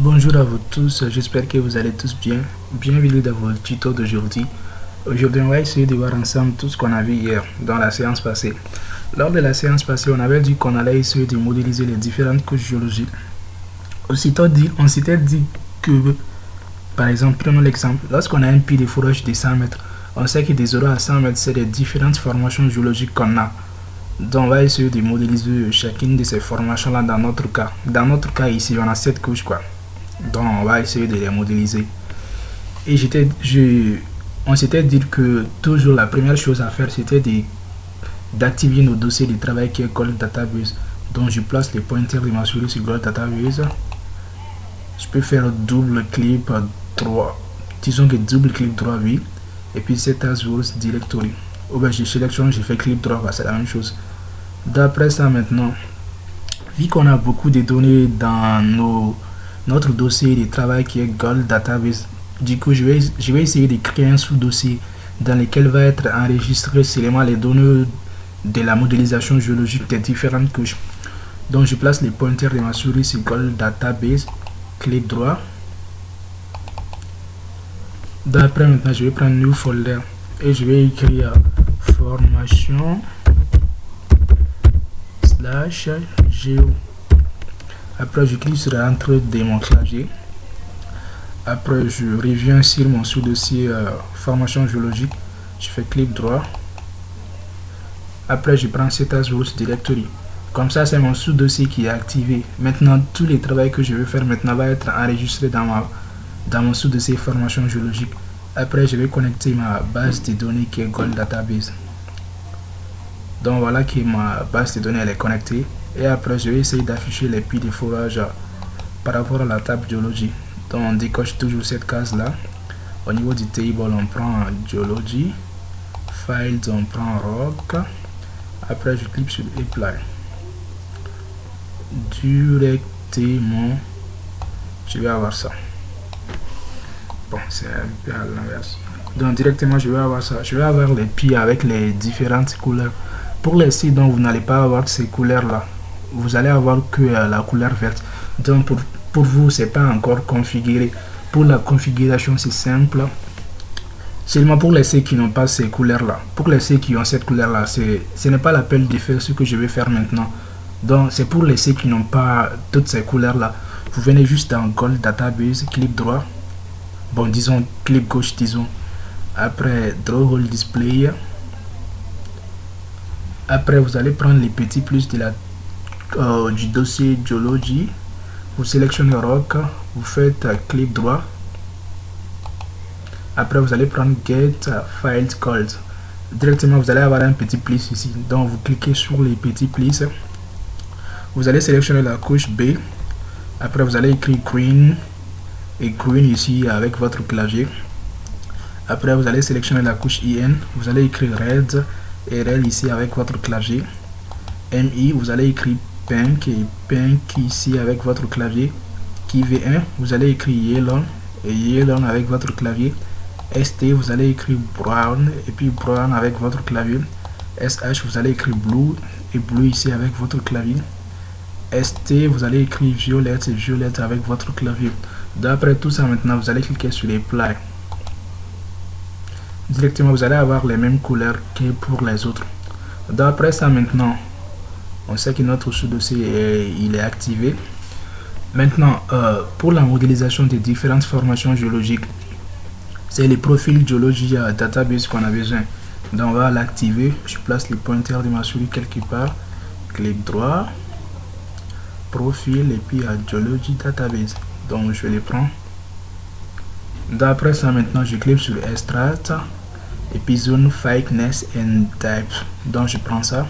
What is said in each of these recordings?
Bonjour à vous tous, j'espère que vous allez tous bien. Bienvenue dans votre tuto d'aujourd'hui. Aujourd'hui, on va essayer de voir ensemble tout ce qu'on a vu hier dans la séance passée. Lors de la séance passée, on avait dit qu'on allait essayer de modéliser les différentes couches géologiques. On s'était dit que, par exemple, prenons l'exemple, lorsqu'on a un puits de forage de 100 mètres, on sait que des zéros à 100 mètres, c'est les différentes formations géologiques qu'on a. Donc on va essayer de modéliser chacune de ces formations-là dans notre cas. Dans notre cas ici, on a 7 couches quoi. Donc on va essayer de les modéliser. Et on s'était dit que toujours la première chose à faire, c'était d'activer nos dossiers de travail qui est Gold Database. Donc je place le pointeur de ma souris sur Gold Database. Je peux faire double clic droit. Disons que double clic droit, oui. Et puis c'est as Source Directory. Ou bien je sélectionne, je fais clic droit, c'est la même chose. D'après ça maintenant, vu qu'on a beaucoup de données dans notre dossier de travail qui est Gold Database, du coup je vais essayer de créer un sous-dossier dans lequel va être enregistré seulement les données de la modélisation géologique des différentes couches. Donc je place les pointeurs de ma souris sur Gold Database, clic droit. D'après maintenant je vais prendre New Folder et je vais écrire formation / géo. Après je clique sur Entrée de mon clavier. Après je reviens sur mon sous-dossier formation géologique. Je fais clic droit. Après je prends cet as Source Directory. Comme ça c'est mon sous-dossier qui est activé. Maintenant tous les travaux que je vais faire maintenant va être enregistré dans mon sous-dossier formation géologique. Après je vais connecter ma base de données qui est Gold Database. Donc voilà que ma base de données elle est connectée. Et après je vais essayer d'afficher les puits de forage par rapport à la table géologie. Donc on décoche toujours cette case là. Au niveau du table on prend Geology, Files on prend Rock. Après je clique sur Apply. Directement je vais avoir ça. Bon c'est un peu à l'inverse. Donc directement je vais avoir ça. Je vais avoir les puits avec les différentes couleurs. Pour les sites dont vous n'allez pas avoir ces couleurs là, vous allez avoir que la couleur verte. Donc pour vous c'est pas encore configuré. Pour la configuration c'est simple. Seulement pour les sites qui n'ont pas ces couleurs là. Pour les sites qui ont cette couleur là, ce n'est pas l'appel de faire ce que je vais faire maintenant. Donc c'est pour les sites qui n'ont pas toutes ces couleurs là. Vous venez juste dans Gold Database, clic droit. Bon disons clic gauche disons. Après Draw All Display. Après vous allez prendre les petits plus de du dossier Geology. Vous sélectionnez Rock. Vous faites clic droit. Après vous allez prendre Get Files Called. Directement vous allez avoir un petit plus ici. Donc vous cliquez sur les petits plus. Vous allez sélectionner la couche B. Après vous allez écrire Green. Et Green ici avec votre clavier. Après vous allez sélectionner la couche IN. Vous allez écrire Red. Et Red ici avec votre clavier. MI vous allez écrire Pink. Et Pink ici avec votre clavier. V1 vous allez écrire Yellow. Et Yellow avec votre clavier. ST vous allez écrire Brown. Et puis Brown avec votre clavier. SH vous allez écrire Blue. Et Blue ici avec votre clavier. ST vous allez écrire Violette et Violette avec votre clavier. D'après tout ça maintenant vous allez cliquer sur les Apply. Directement vous allez avoir les mêmes couleurs que pour les autres. D'après ça maintenant on sait que notre sous-dossier il est activé. Maintenant pour la modélisation des différentes formations géologiques, c'est les profils Geology Database qu'on a besoin. Donc on va l'activer. Je place le pointeur de ma souris quelque part. Clic droit. Profil et puis à Geology Database. Donc je les prends. D'après ça maintenant je clique sur Extract. Et puis Zone Fakeness and Type. Donc je prends ça.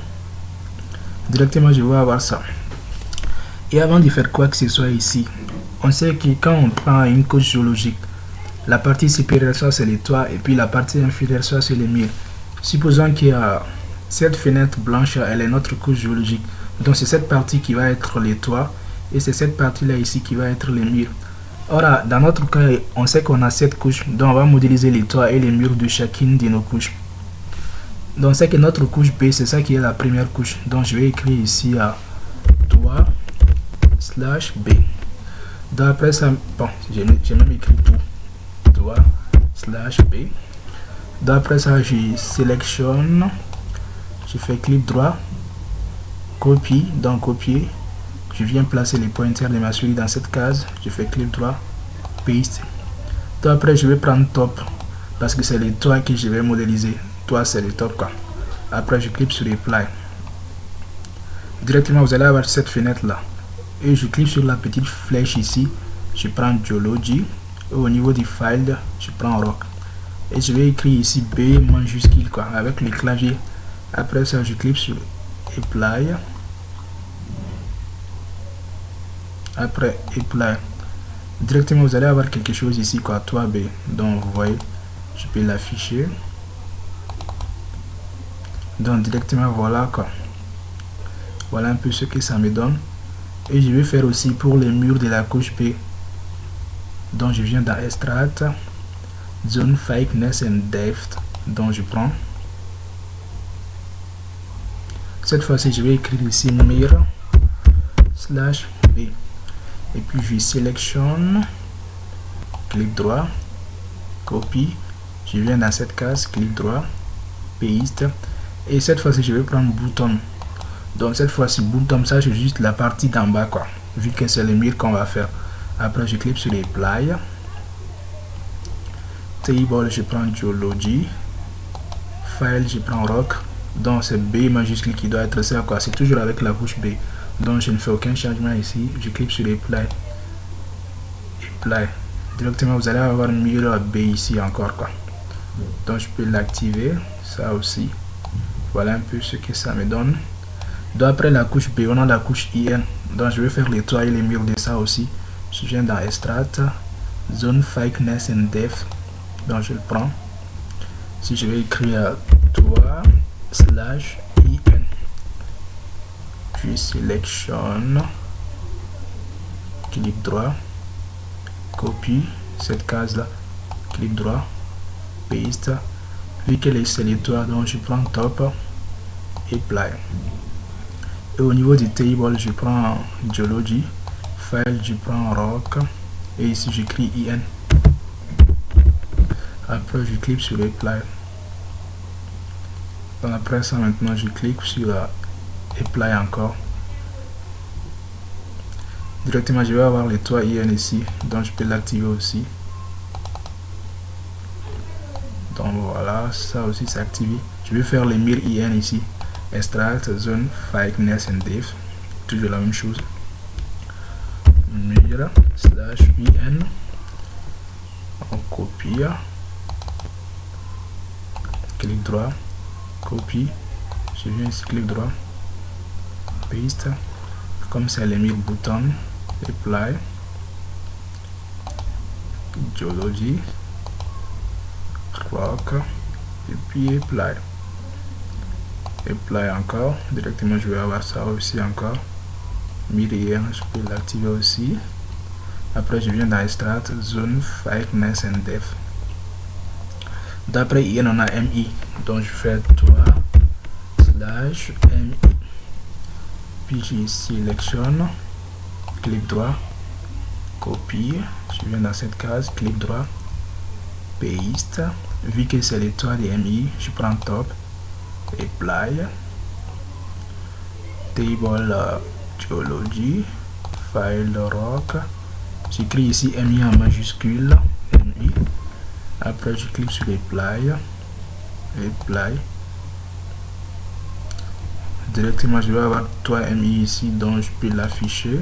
Directement je vais avoir ça. Et avant de faire quoi que ce soit ici, on sait que quand on prend une couche géologique, la partie supérieure soit c'est les toits et puis la partie inférieure soit c'est les murs. Supposons qu'il y a cette fenêtre blanche, elle est notre couche géologique. Donc c'est cette partie qui va être les toits et c'est cette partie là ici qui va être les murs. Or dans notre cas on sait qu'on a 7 couches, donc on va modéliser les toits et les murs de chacune de nos couches. Donc c'est que notre couche B c'est ça qui est la première couche. Donc je vais écrire ici à toit /B. Donc après ça, bon, j'ai même écrit tout, droit, slash B. Donc après ça, je sélectionne, je fais clic droit, copie, donc copier. Je viens placer les pointeurs de ma souris dans cette case, je fais clic droit, paste. Donc après, je vais prendre top, parce que c'est les toits que je vais modéliser. Toi, c'est le top quoi. Après, je clique sur Apply. Directement, vous allez avoir cette fenêtre là. Et je clique sur la petite flèche ici. Je prends Geology. Et au niveau du file, je prends Rock. Et je vais écrire ici B majuscule quoi, avec le clavier. Après ça, je clique sur Apply. Après Apply. Directement, vous allez avoir quelque chose ici quoi, toi B. Donc, vous voyez, je peux l'afficher. Donc, directement, voilà quoi. Voilà un peu ce que ça me donne. Et je vais faire aussi pour les murs de la couche B. Donc je viens dans Extract, Zone Thickness and Depth. Donc je prends. Cette fois-ci, je vais écrire ici Mirror slash B. Et puis je sélectionne, clic droit, copie. Je viens dans cette case, clic droit, paste. Et cette fois-ci, je vais prendre bouton. Donc cette fois-ci, bottom, ça c'est juste la partie d'en bas quoi, vu que c'est le mur qu'on va faire. Après je clique sur les Apply. Table, je prends Geology. File, je prends Rock. Donc c'est B majuscule qui doit être ça quoi, c'est toujours avec la couche B. Donc je ne fais aucun changement ici, je clique sur les Apply. Apply. Directement vous allez avoir Mirror B ici encore quoi. Donc je peux l'activer, ça aussi. Voilà un peu ce que ça me donne. Donc après la couche B, on a la couche IN. Donc je vais faire les toits et les murs de ça aussi. Je viens dans Extract, Zone Thickness and Depth. Donc je le prends. Si je vais écrire toit slash IN, je sélectionne, clic droit, copie cette case là, clic droit, paste. Vu que c'est les toits, donc je prends top, Apply. Et au niveau du table, je prends Geology, file, je prends Rock, et ici j'écris IN. Après je clique sur Apply. Donc après ça, maintenant je clique sur Apply encore. Directement je vais avoir les toits IN ici, donc je peux l'activer aussi. Donc voilà, ça aussi c'est activé. Je vais faire les murs IN ici. Extract, Zone Thickness and Depth, toujours la même chose. Mirror slash IN, on copie, clic droit, copie, je viens ici, clic droit, paste, comme c'est les mille boutons, Apply, Geology, Rock, et puis Apply. Apply encore, directement je vais avoir ça aussi encore. Mirror, je peux l'activer aussi. Après je viens dans Extract, Zone Thickness and Depth. D'après IN on a MI, donc je fais toit slash MI. Puis je sélectionne, clic droit, copie. Je viens dans cette case, clic droit, paste. Vu que c'est les toits de MI, je prends top, Apply, table Geology, file Rock. J'écris ici MI en majuscule, MI. Après je clique sur Apply, Apply. Directement je vais avoir toit MI ici, donc je peux l'afficher.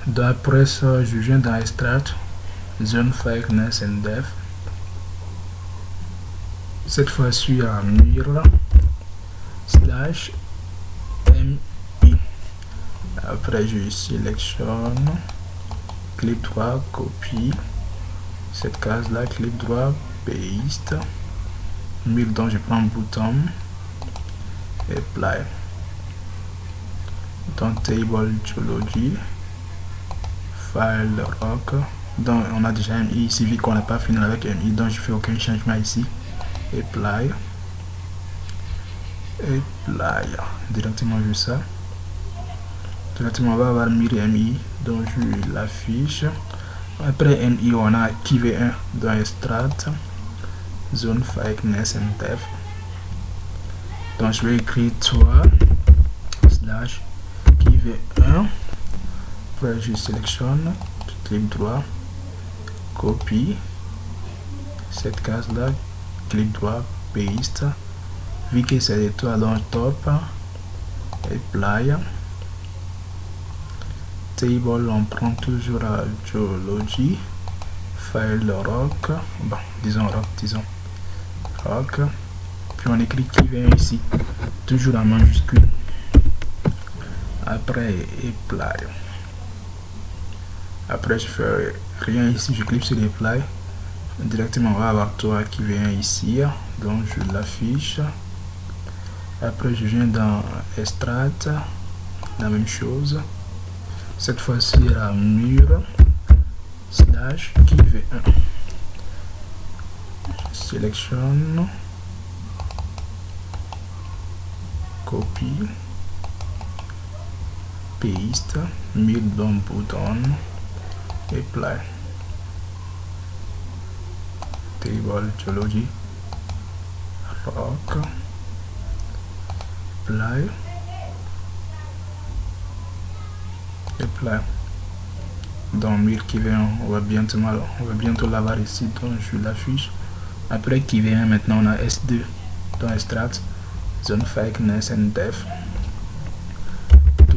D'après ça, je viens dans Extract, Zone Thickness and Depth. Cette fois-ci à Mirror slash MI. Après je sélectionne, clic droit, copie cette case là, clic droit, paste. Mirror, donc je prends bouton, Apply. Donc table Geology, file Rock. Donc on a déjà MI ici, vu qu'on n'a pas fini avec MI, donc je fais aucun changement ici. Apply, Apply, directement juste ça. Directement, on va avoir MIR-MI, donc je l'affiche. Après NI, on a KV1 dans Strat, Zone 5 NSNTF. Donc je vais écrire 3 slash KV1. Après je sélectionne, clic droit, copie cette case là, clic droit, paste. Vu que c'est l'étoile dans top, apply. Table, on prend toujours à Geology, file rock, bon, disons rock, puis on écrit qui vient ici, toujours en majuscule. Après, apply. Après, je fais rien ici, je clique sur apply. Directement, on va avoir toi qui vient ici, donc je l'affiche. Après, je viens dans Extract, la même chose. Cette fois-ci, la mur slash KV1. Je sélectionne, copie, paste, mille bon bouton, apply. Table Geology, rock, apply. Apply. Donc mur qui vient, on va bientôt l'avoir ici, donc je l'affiche. Après qui vient, maintenant on a S2 dans Strat, Zone 5 NSNTF,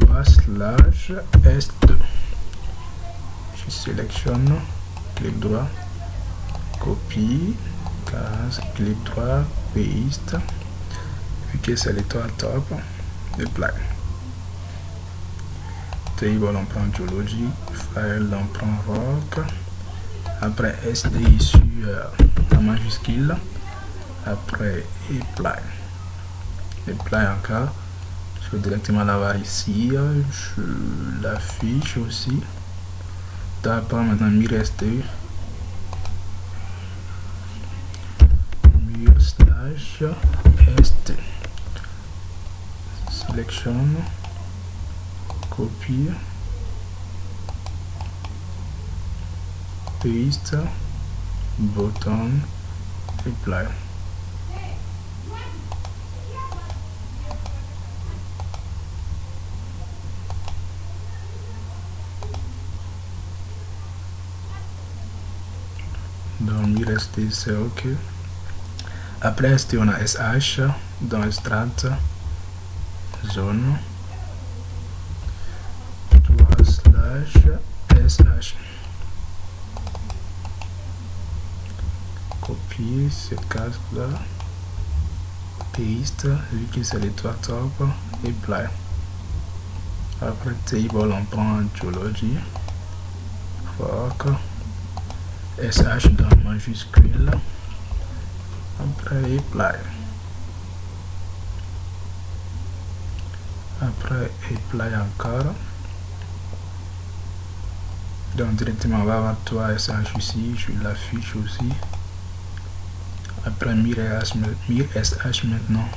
3 slash S2. Je sélectionne, clic droit, copie, case, clic droit, paste. Vu que c'est l'étoile top, apply. Table, on prend Geology, file, on prend rock. Après SD issu en majuscule. Après apply. Apply encore. Je vais directement l'avoir ici. Je l'affiche aussi. D'accord, maintenant mur SD. Mur slash SD. Sélectionne. Copie, paste, bouton, apply. Donc il reste c'est ok. Après on a SH dans Strat, zone. SH, copier cette case là, paste, vu que c'est l'étoile top, apply. Après table, on prend Geology, rock, SH dans majuscule. Après apply. Après apply encore. Donc directement on va avoir toi SH ici, je l'affiche aussi. Après MIR SH maintenant.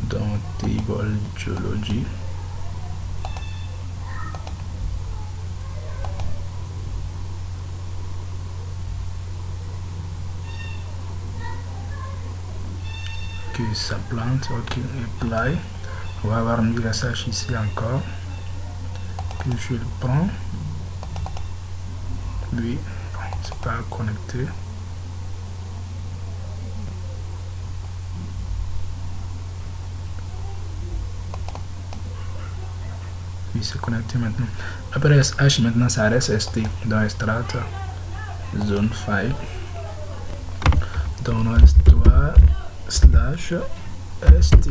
Dans Table Geology. Ok, ça plante, ok, apply. On va avoir mis la SH ici encore. Que je le prends. Lui, c'est pas connecté. C'est connecté maintenant. Après SH maintenant ça reste ST dans Strat zone 5. Donc on reste 3 slash ST.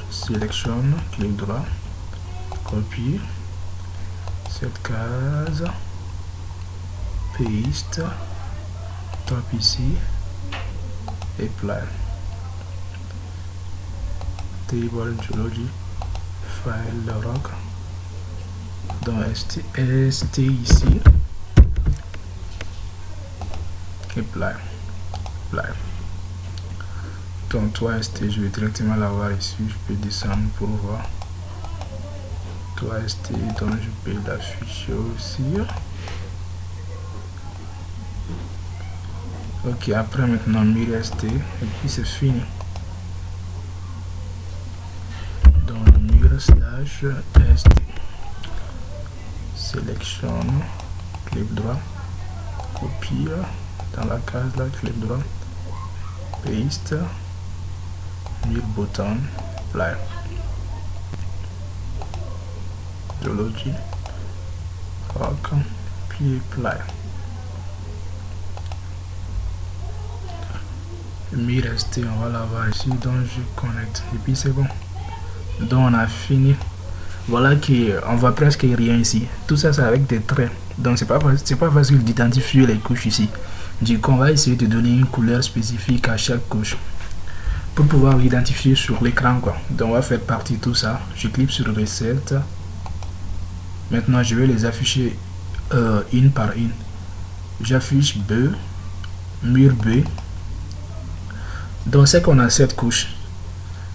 Je sélectionne, clic droit, copie cette case, paste, stop ici et apply. Table geology file rock dans st ici et apply. Donc 3st, je vais directement l'avoir ici, je peux descendre pour voir 3st, donc je peux l'afficher aussi. Ok, après maintenant mir.st et puis c'est fini. Donc mir/st, sélectionne, clic droit, copie dans la case là, clic droit, paste, mir button, apply. Geology, rock, puis apply. mir.st, on va l'avoir ici, donc je connecte et puis c'est bon. Donc on a fini. Voilà qu'on voit presque rien ici. Tout ça c'est avec des traits, donc c'est pas facile d'identifier les couches ici. Du coup on va essayer de donner une couleur spécifique à chaque couche pour pouvoir l'identifier sur l'écran quoi. Donc on va faire partie de tout ça. Je clique sur recette. Maintenant je vais les afficher une par une. J'affiche B, mur B. Donc c'est qu'on a cette couche.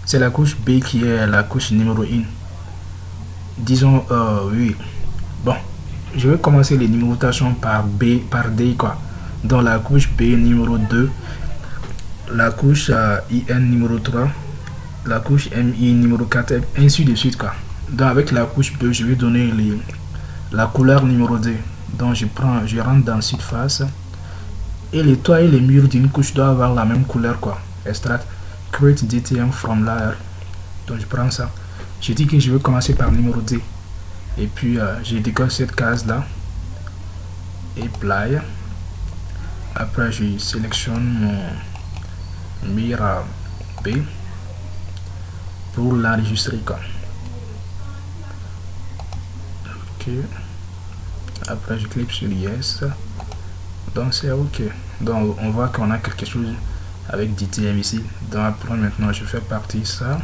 C'est la couche B qui est la couche numéro 1. Disons oui. Bon, je vais commencer les numérotations par B, par D quoi. Dans la couche B numéro 2, la couche IN numéro 3, la couche MI numéro 4, ainsi de suite quoi. Donc avec la couche B, je vais donner la couleur numéro 2. Donc je rentre dans surface et les toits et les murs d'une couche doivent avoir la même couleur quoi. Extract, create DTM from layer. Donc je prends ça. Je dis que je vais commencer par numéro 2 et puis je décolle cette case là et apply. Après je sélectionne mon mir B pour l'enregistrer quoi. Ok. Après je clique sur yes. Donc c'est ok. Donc on voit qu'on a quelque chose avec DTM ici. Donc après maintenant je fais partie ça,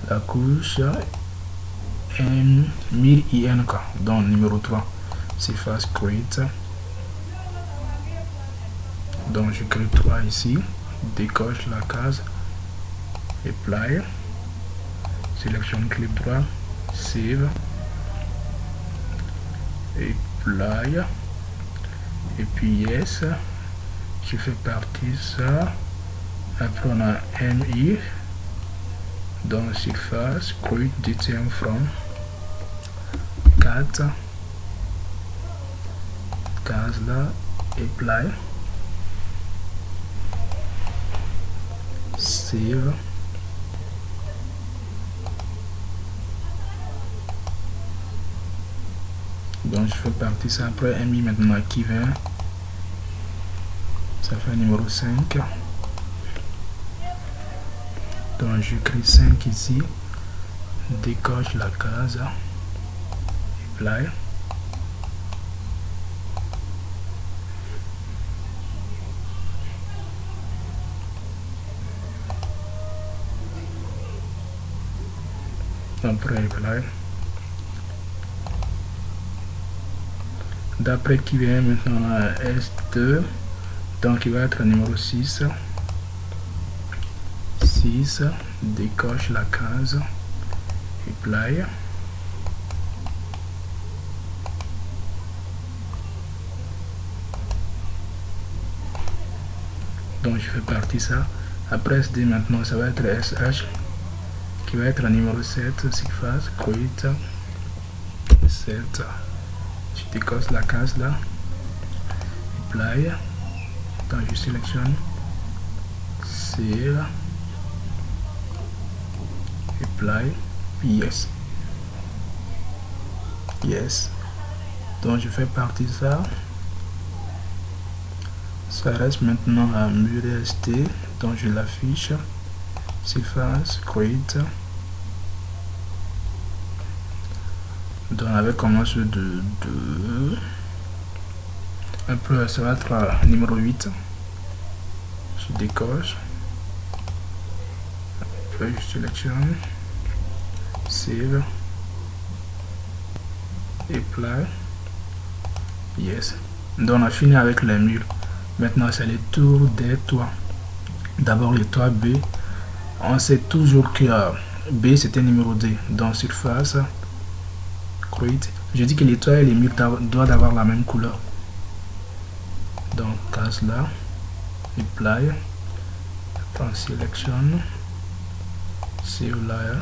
la couche mir IN quoi. Donc numéro 3 surface create. Donc je crée 3 ici, décoche la case, apply, sélectionne clic droit, save, apply, et puis yes, je fais partie ça. Après on a MI, donc surface, create DTM from 4, case là, apply, save, donc je fais partie ça. Après MI maintenant qui vient, ça fait numéro 5. Donc j'écris 5 ici, décoche la case, apply, après apply. D'après qui vient maintenant à S2, donc il va être numéro 6, décoche la case, apply, donc je fais partie ça. Après SD maintenant ça va être SH qui va être numéro 7, surface create 7, je décoche la case là, apply, donc je sélectionne save, apply, yes, donc je fais partie de ça. Ça reste maintenant à mir.st, donc je l'affiche, surface create, donc avec commence de 2, Après, ça va être numéro 8. Je décoche. Après, je sélectionne. Save. Apply. Yes. Donc, on a fini avec les murs. Maintenant, c'est le tour des toits. D'abord, le toit B. On sait toujours que B, c'était numéro 2. Donc, surface. Create. Je dis que les toits et les murs doivent avoir la même couleur. Donc, case là. Apply. Après, sélectionne. Save layer.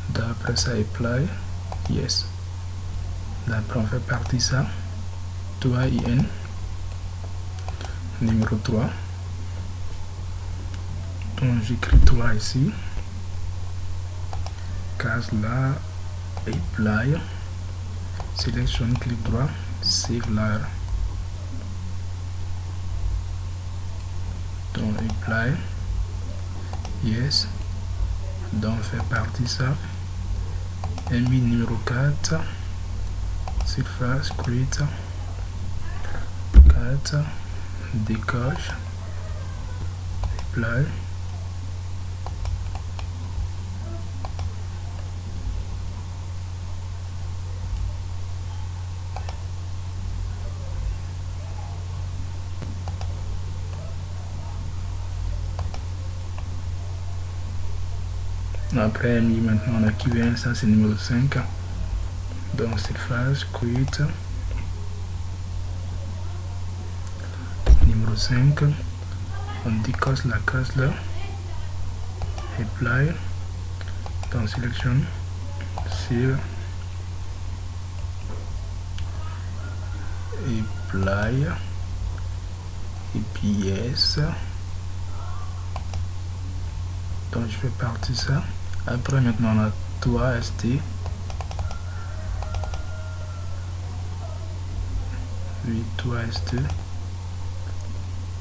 D'après ça, apply. Yes. D'après, on fait partie ça. Toit IN. Numéro 3. Donc, j'écris toit ici. Case là. Apply. Sélectionne, clic droit. Save layer. Donc, apply. Yes. Donc, on fait partie ça. MI numéro 4. Surface, create. 4. Décoche. Apply. Après MI, maintenant on a Q1, ça c'est numéro 5. Donc surface, create. Numéro 5. On décoche la case là. Apply. Donc sélectionne. Save. Apply. Et puis yes. Donc je fais partie ça. Après maintenant on a toit ST. Oui, toit ST.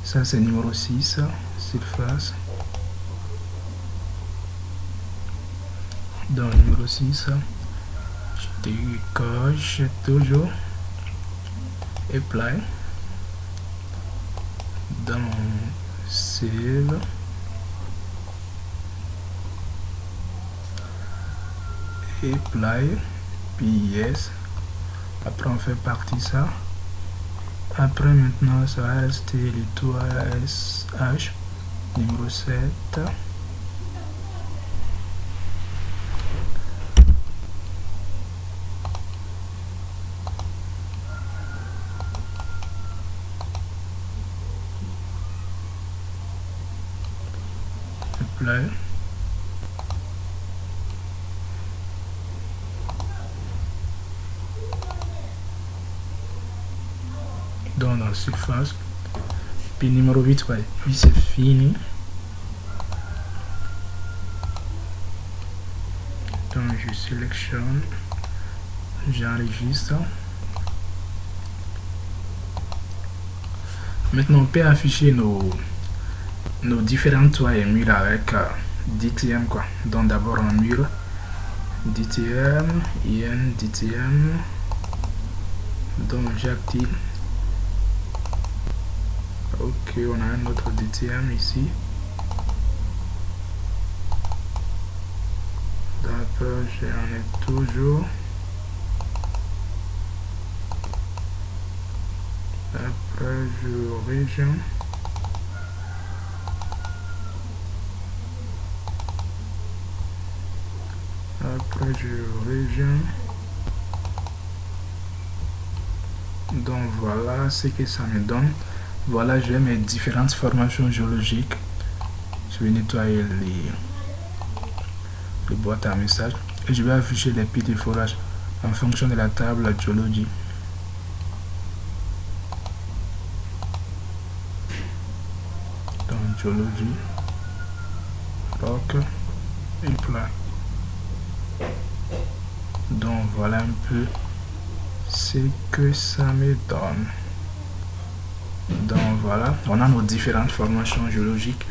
Ça c'est numéro 6. Surface. Donc numéro 6. Je décoche toujours. Apply. Dans Save. Apply. Puis yes. Après on fait partie ça. Après maintenant ça va rester le toit SH. Numéro 7. Apply. Dans la surface. Puis numéro 8, ouais. Puis c'est fini. Donc je sélectionne. J'enregistre. Maintenant on peut afficher nos différents toits et murs avec DTM quoi. Donc d'abord un mur. DTM, IN, DTM. Donc j'active. Ok, on a un autre DTM ici. D'accord, j'en ai toujours. Après, je région. Après, je région. Donc voilà ce que ça me donne. Voilà, j'ai mes différentes formations géologiques. Je vais nettoyer les boîtes à messages et je vais afficher les pieds de forage en fonction de la table géologie. Donc géologie, rock et plat. Donc voilà un peu ce que ça me donne. Donc voilà, on a nos différentes formations géologiques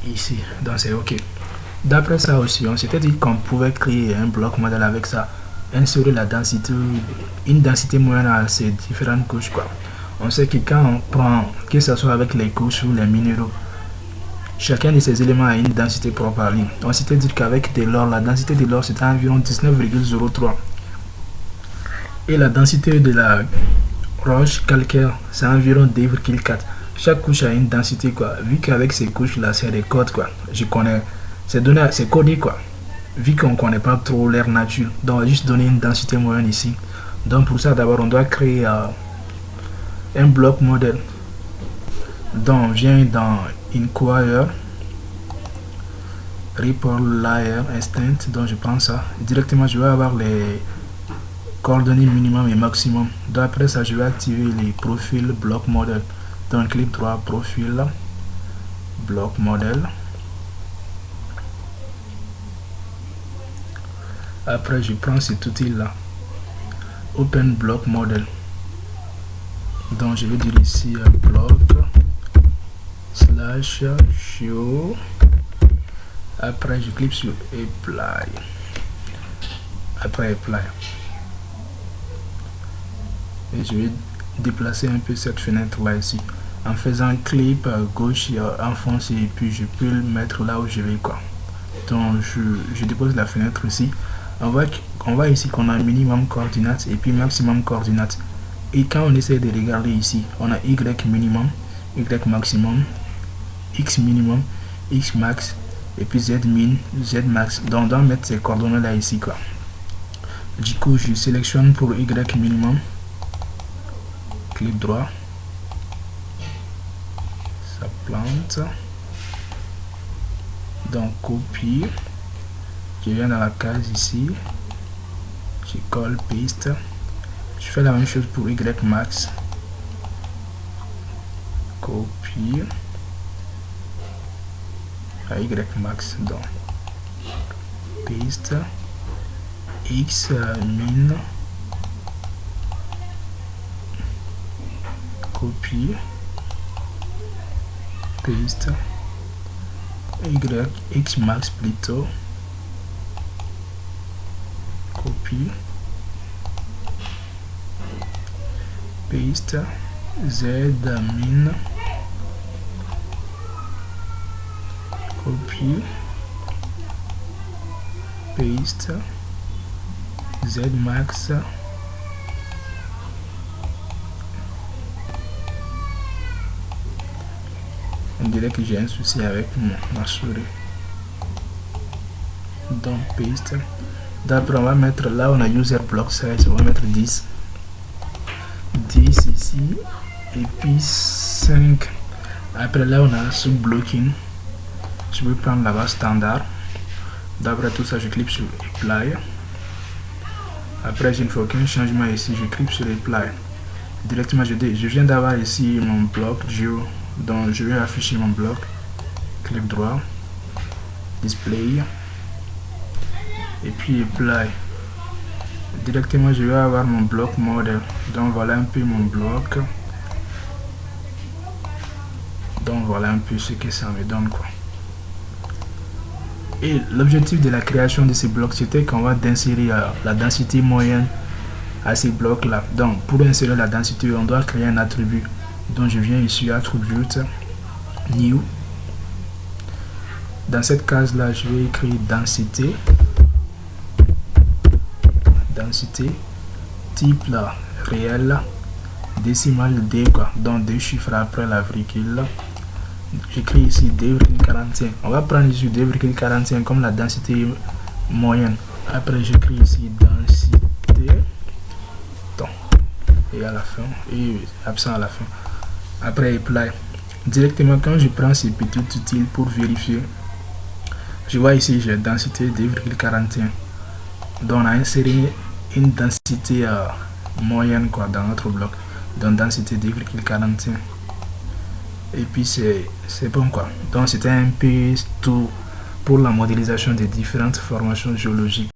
ici. Donc c'est ok. D'après ça aussi, on s'était dit qu'on pouvait créer un bloc modèle avec ça. insérer la densité, une densité moyenne à ces différentes couches, quoi. On sait que quand on prend, que ce soit avec les couches ou les minéraux, chacun de ces éléments a une densité propre à lui. On s'était dit qu'avec de l'or, la densité de l'or c'était environ 19,03. Et la densité de la roche calcaire, c'est environ 2,4. Chaque couche a une densité, quoi. Vu qu'avec ces couches-là, c'est des codes, quoi. Je connais, c'est codé, quoi. Vu qu'on ne connaît pas trop l'air nature, donc on va juste donner une densité moyenne ici. Donc pour ça, d'abord, on doit créer un bloc modèle. Donc on vient dans Inquire, Report Layer Instant, donc je prends ça. Directement, je vais avoir les coordonnées minimum et maximum. Donc après ça, je vais activer les profils bloc modèle. Donc clic droit, profil, bloc modèle. Après, je prends cet outil-là, Open Block Model. Donc, je vais dire ici bloc slash show. Après, je clique sur Apply. Après Apply. Et je vais déplacer un peu cette fenêtre-là ici. En faisant un clip à gauche, enfoncer, et puis je peux le mettre là où je vais, quoi. Donc, je dépose la fenêtre ici. On voit ici qu'on a minimum coordinates et puis maximum coordinates. Et quand on essaie de regarder ici, on a Y minimum, Y maximum, X minimum, X max, et puis Z min, Z max. Donc on doit mettre ces coordonnées là ici, quoi. Du coup, je sélectionne pour Y minimum, clic droit, ça plante. Donc copie. Je viens dans la case ici, je colle, paste, je fais la même chose pour Y max, copie, à Y max, donc paste, X min, copie, paste, Y, X max plutôt, copie, paste, Z min, copie, paste, Z max, on dirait que j'ai un souci avec ma souris. Donc paste. D'après, on va mettre là, on a user block size, on va mettre 10 ici, et puis 5. Après là, on a sub blocking. Je vais prendre la base standard. D'après tout ça, je clique sur Apply. Après, je ne fais aucun changement ici, je clique sur Apply. Directement, je viens d'avoir ici mon bloc Geo. Donc, je vais afficher mon bloc. Clic droit, Display. Et puis Apply. Directement, je vais avoir mon bloc modèle. Donc voilà un peu mon bloc. Donc voilà un peu ce que ça me donne, quoi. Et l'objectif de la création de ces blocs, c'était qu'on va insérer la densité moyenne à ces blocs là. Donc pour insérer la densité, on doit créer un attribut. Donc je viens ici, attribute new. Dans cette case là, je vais écrire densité, type là, réel, décimal D, quoi. Donc 2 chiffres après la virgule. J'écris ici 2,45. On va prendre ici 2,45 comme la densité moyenne. Après j'écris ici densité, donc, et à la fin, et absent à la fin. Après Apply. Directement, quand je prends ces petits outils pour vérifier, je vois ici j'ai densité 2,41. Donc on a inséré une densité moyenne, quoi, dans notre bloc. Donc densité 2,41. Et puis c'est bon, quoi. Donc c'était un peu tout pour la modélisation des différentes formations géologiques.